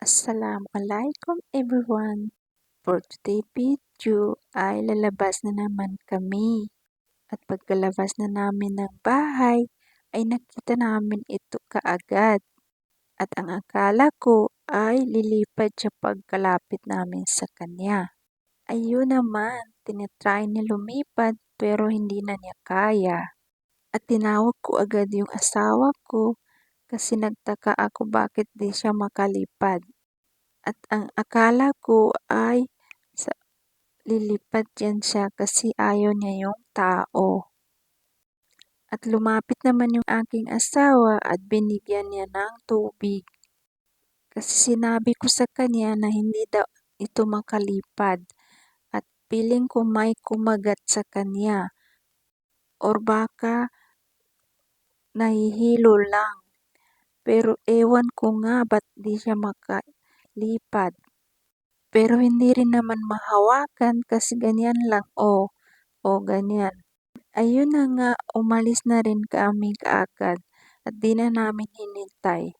Assalamualaikum everyone! For today video ay lalabas na naman kami. At pagkalabas na namin ng bahay ay nakita namin ito kaagad. At ang akala ko ay lilipad siya pagkalapit namin sa kanya. Ayun naman, tinatry niya lumipad pero hindi na niya kaya. At tinawag ko agad yung asawa ko kasi nagtaka ako bakit di siya makalipad. At ang akala ko ay lilipad yan siya kasi ayaw niya yung tao. At lumapit naman yung aking asawa at binigyan niya ng tubig. Kasi sinabi ko sa kanya na hindi daw ito makalipad. At piling ko may kumagat sa kanya. Or baka nahihilo lang. Pero ewan ko nga ba't di siya makalipad. Pero hindi rin naman mahawakan kasi ganyan lang o ganyan. Ayun na nga, umalis na rin kami kaagad at di na namin hinintay.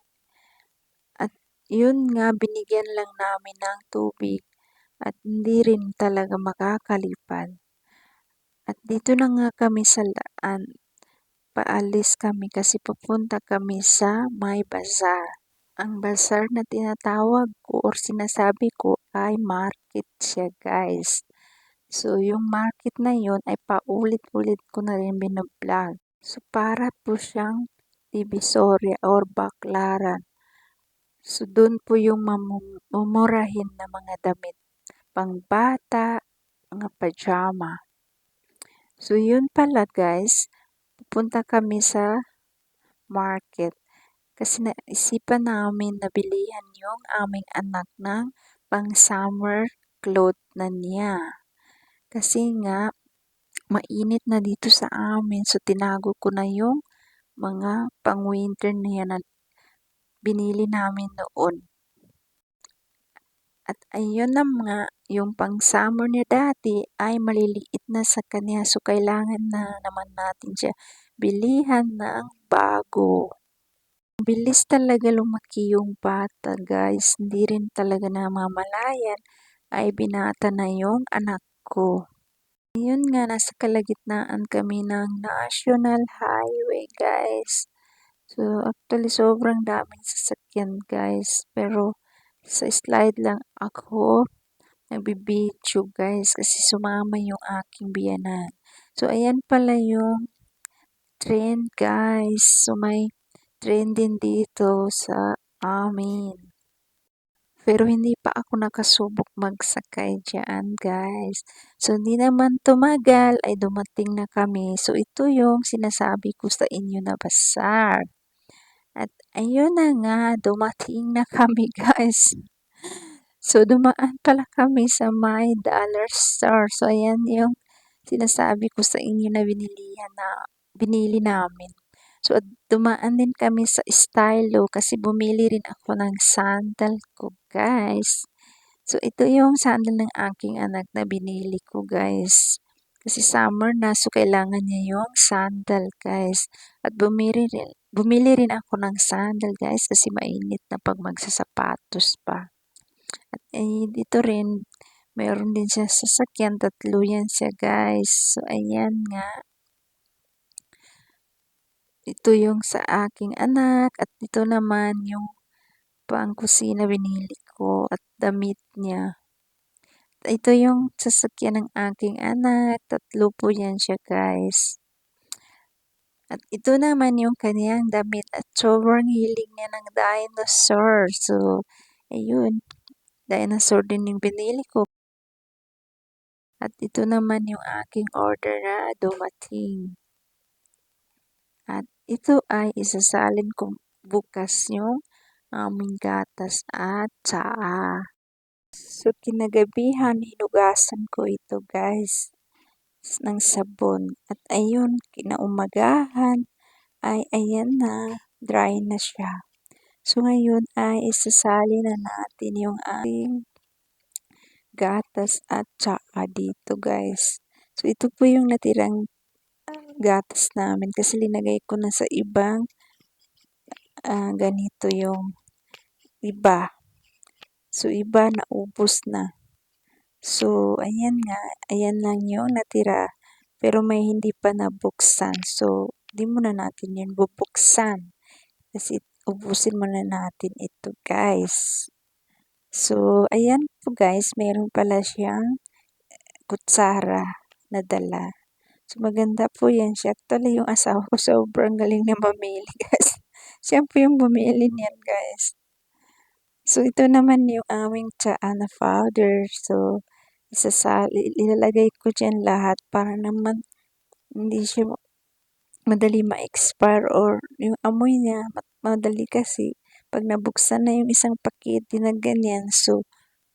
At yun nga, binigyan lang namin ng tubig at hindi rin talaga makakalipad. At dito na nga kami sa daan. Paalis kami kasi pupunta kami sa may bazaar. Ang bazaar na tinatawag ko or sinasabi ko ay market siya guys. So yung market na yun ay paulit-ulit ko na rin binablog. So para po siyang Divisoria or Baclaran. So doon po yung mamumurahin na mga damit. Pangbata, mga pajama. So yun pala guys, pupunta kami sa market. Kasi naisipan namin na bilihan yung aming anak ng pang-summer cloth na niya. Kasi nga, mainit na dito sa amin. So, tinago ko na yung mga pang-winter niya na binili namin noon. At ayun na nga, yung pang-summer niya dati ay maliliit na sa kanya. So, kailangan na naman natin siya bilihan ng bago. Bilis talaga lumaki yung bata guys. Hindi rin talaga namamalayan ay binata na yung anak ko. Ayun nga, nasa kalagitnaan kami ng National Highway guys. So actually sobrang daming sasakyan guys. Pero sa slide lang ako nagbibideo guys kasi sumama yung aking biyanan. So ayan pala yung trend guys. So may trend din dito sa amin. Pero hindi pa ako nakasubok magsakay dyan guys. So hindi naman tumagal ay dumating na kami. So ito yung sinasabi ko sa inyo na bazaar. At ayun na nga, dumating na kami guys. So dumaan pala kami sa may dollar store. So ayan yung sinasabi ko sa inyo na binili namin. So, dumaan din kami sa Stylo kasi bumili rin ako ng sandal ko, guys. So, ito yung sandal ng aking anak na binili ko, guys. Kasi summer na, so kailangan niya yung sandal, guys. At bumili rin ako ng sandal, guys, kasi mainit na pag magsasapatos pa. At dito rin, mayroon din siya sasakyan, 3 yan siya, guys. So, ayan nga. Ito yung sa aking anak at ito naman yung pang-kusina binili ko at damit niya. Ito yung sasakyan ng aking anak. 3 po yan siya guys. At ito naman yung kaniyang damit at sobrang hilig niya ng dinosaur. So, ayun. Dinosaur din yung binili ko. At ito naman yung aking order na dumating. At ito ay isasalin ko bukas yung aming gatas at tsaa. So, kinagabihan, hinugasan ko ito guys ng sabon. At ayun, kinaumagahan ay ayan na, dry na siya. So, ngayon ay isasali na natin yung ating gatas at tsaa dito guys. So, ito po yung natirang gatas namin kasi linagay ko na sa ibang ganito yung iba. So, iba naubos na. So, ayan nga, ayan lang yung natira. Pero may hindi pa nabuksan. So, di muna natin yun bubuksan. Kasi ubusin muna natin ito, guys. So, ayan po guys, meron pala siyang kutsara na dala. So, maganda po yan siya. Actually, yung asawa ko sobrang galing na mamili, guys. Siya po yung bumili niyan, guys. So, ito naman yung aming tsaa na powder. So, ilalagay ko dyan lahat para naman hindi siya madali ma-expire or yung amoy niya madali kasi pag nabuksan na yung isang pakete na ganyan, so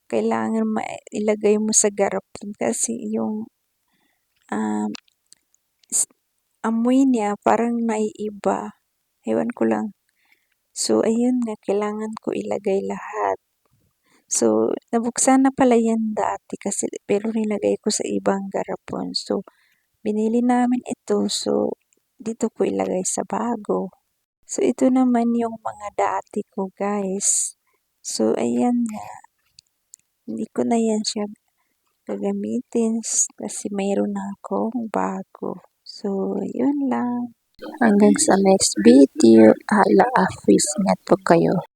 kailangan ilagay mo sa garapon kasi yung amoy niya parang naiiba. Ewan ko lang. So, ayun nga, kailangan ko ilagay lahat. So, nabuksan na pala yan dati kasi pero nilagay ko sa ibang garapon. So, binili namin ito. So, dito ko ilagay sa bago. So, ito naman yung mga dati ko, guys. So, ayan nga. Hindi ko na yan siya gagamitin kasi mayroon na akong bago. So, yun lang. Hanggang sa next video. Ala, afis. Ingat po kayo.